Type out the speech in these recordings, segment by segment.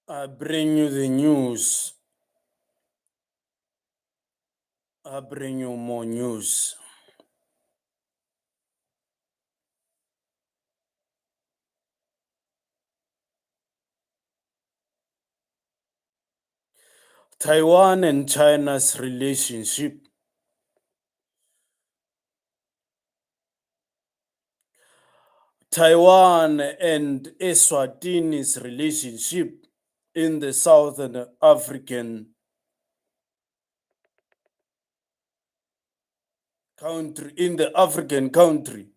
I bring you the news. I bring you more news. Taiwan and China's relationship. Taiwan and Eswatini's relationship in the Southern African country, in the African country.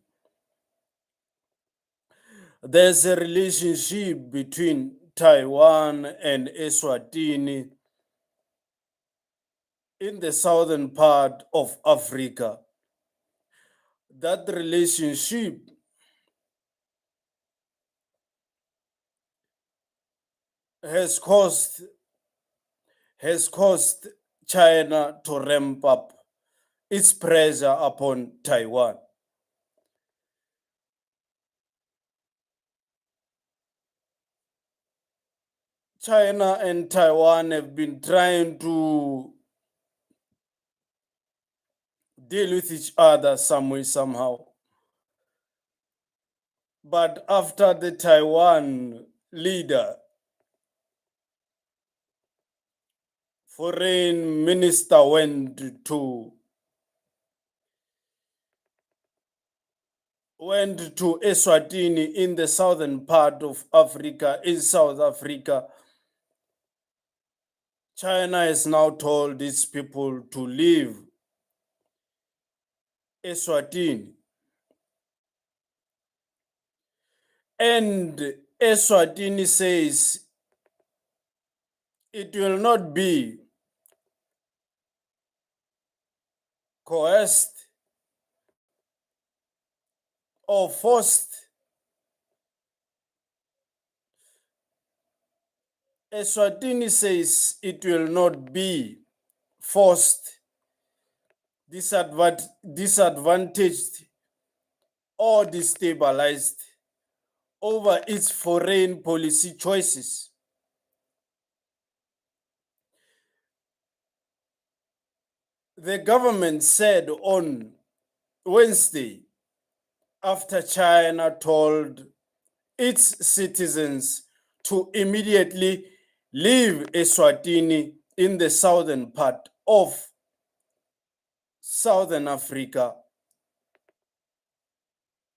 There's a relationship between Taiwan and Eswatini in the southern part of Africa. That relationship has caused China to ramp up its pressure upon Taiwan. China and Taiwan have been trying to deal with each other some way, somehow. But after the Taiwan leader, foreign minister, went to Eswatini in the southern part of Africa, in South Africa, China has now told its people to leave Eswatini. And Eswatini says it will not be coerced or forced. Eswatini says it will not be forced, disadvantaged, or destabilized over its foreign policy choices. The government said on Wednesday, after China told its citizens to immediately leave Eswatini in the southern part of Southern Africa,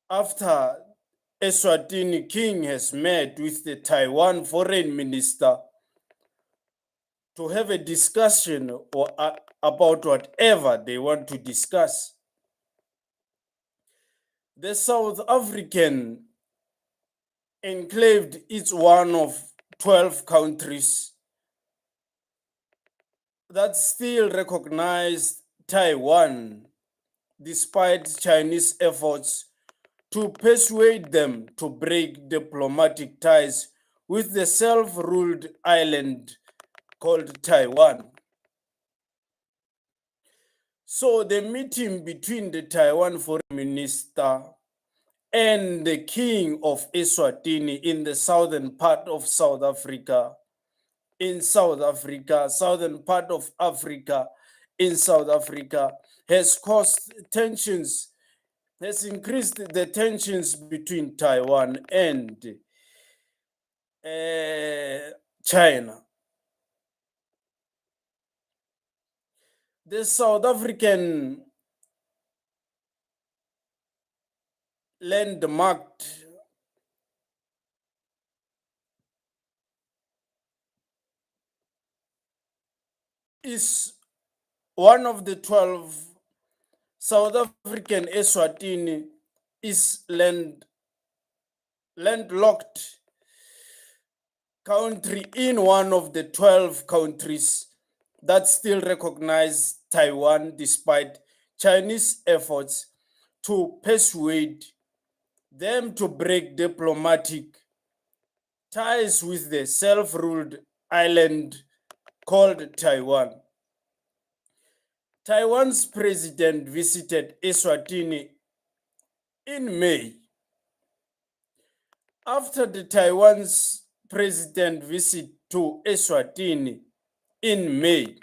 after Eswatini king has met with the Taiwan foreign minister to have a discussion about whatever they want to discuss. The South African enclave is one of 12 countries that still recognize Taiwan despite Chinese efforts to persuade them to break diplomatic ties with the self-ruled island called Taiwan. So the meeting between the Taiwan foreign minister and the king of Eswatini in the southern part of South Africa, southern part of Africa, in South Africa, has caused tensions, has increased the tensions between Taiwan and China. The South African landmarked is one of the 12. South African Eswatini is landlocked country in one of the 12 countries that still recognize Taiwan despite Chinese efforts to persuade them to break diplomatic ties with the self-ruled island called Taiwan. Taiwan's president visited Eswatini in May. After the Taiwan's president visit to Eswatini in May.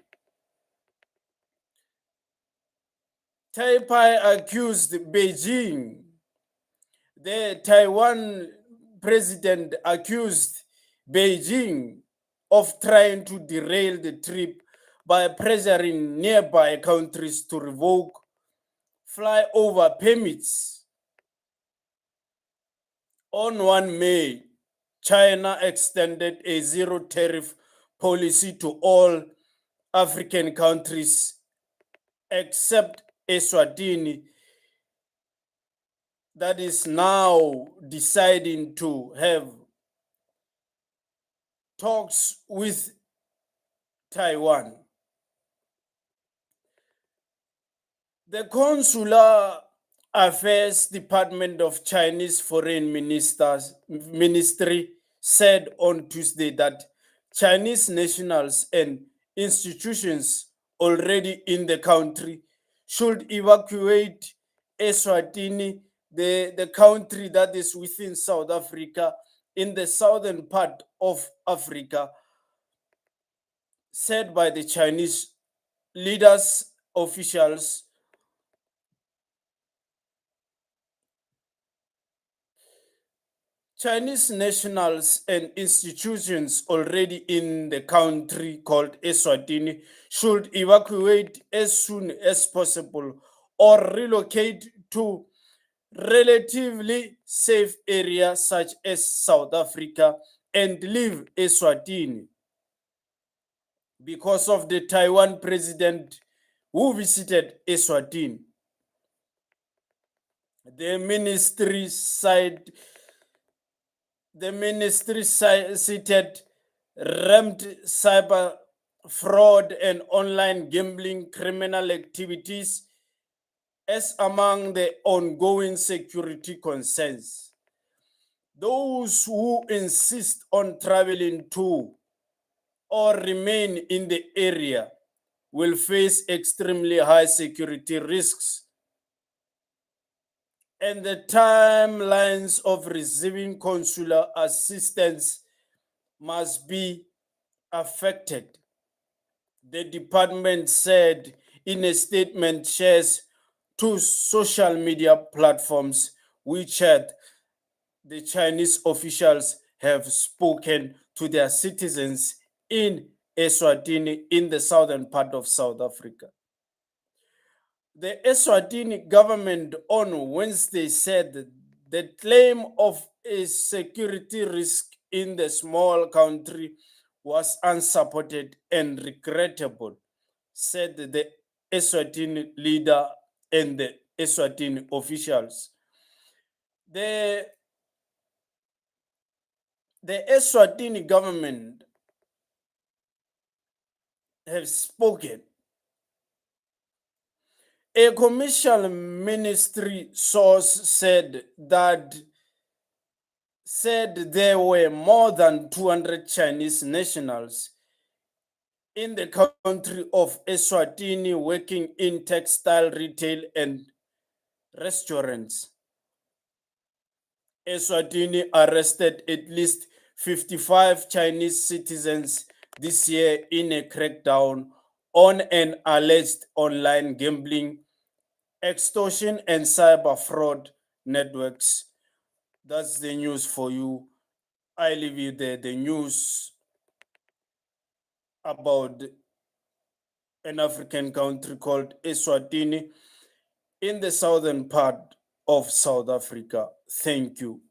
Taipei accused Beijing. The Taiwan president accused Beijing of trying to derail the trip by pressuring nearby countries to revoke flyover permits. On 1 May, China extended a zero tariff policy to all African countries except Eswatini, that is now deciding to have talks with Taiwan. The Consular Affairs Department of Chinese Foreign Ministry said on Tuesday that Chinese nationals and institutions already in the country should evacuate Eswatini, the country that is within South Africa, in the southern part of Africa, said by the Chinese leaders, officials. Chinese nationals and institutions already in the country called Eswatini should evacuate as soon as possible or relocate to relatively safe areas such as South Africa and leave Eswatini. Because of the Taiwan president who visited Eswatini, the ministry cited ramped cyber fraud and online gambling criminal activities as among the ongoing security concerns. Those who insist on traveling to or remain in the area will face extremely high security risks, and the timelines of receiving consular assistance must be affected, the department said in a statement shared to social media platforms WeChat. The Chinese officials have spoken to their citizens in Eswatini in the southern part of South Africa. The Eswatini government on Wednesday said that the claim of a security risk in the small country was unsupported and regrettable, said the Eswatini leader and the Eswatini officials. The Eswatini government has spoken. A commercial ministry source said there were more than 200 Chinese nationals in the country of Eswatini working in textile retail and restaurants. Eswatini arrested at least 55 Chinese citizens this year in a crackdown on an alleged online gambling, extortion, and cyber fraud networks. That's the news for you. I leave you there. The news about an African country called Eswatini in the southern part of South Africa. Thank you.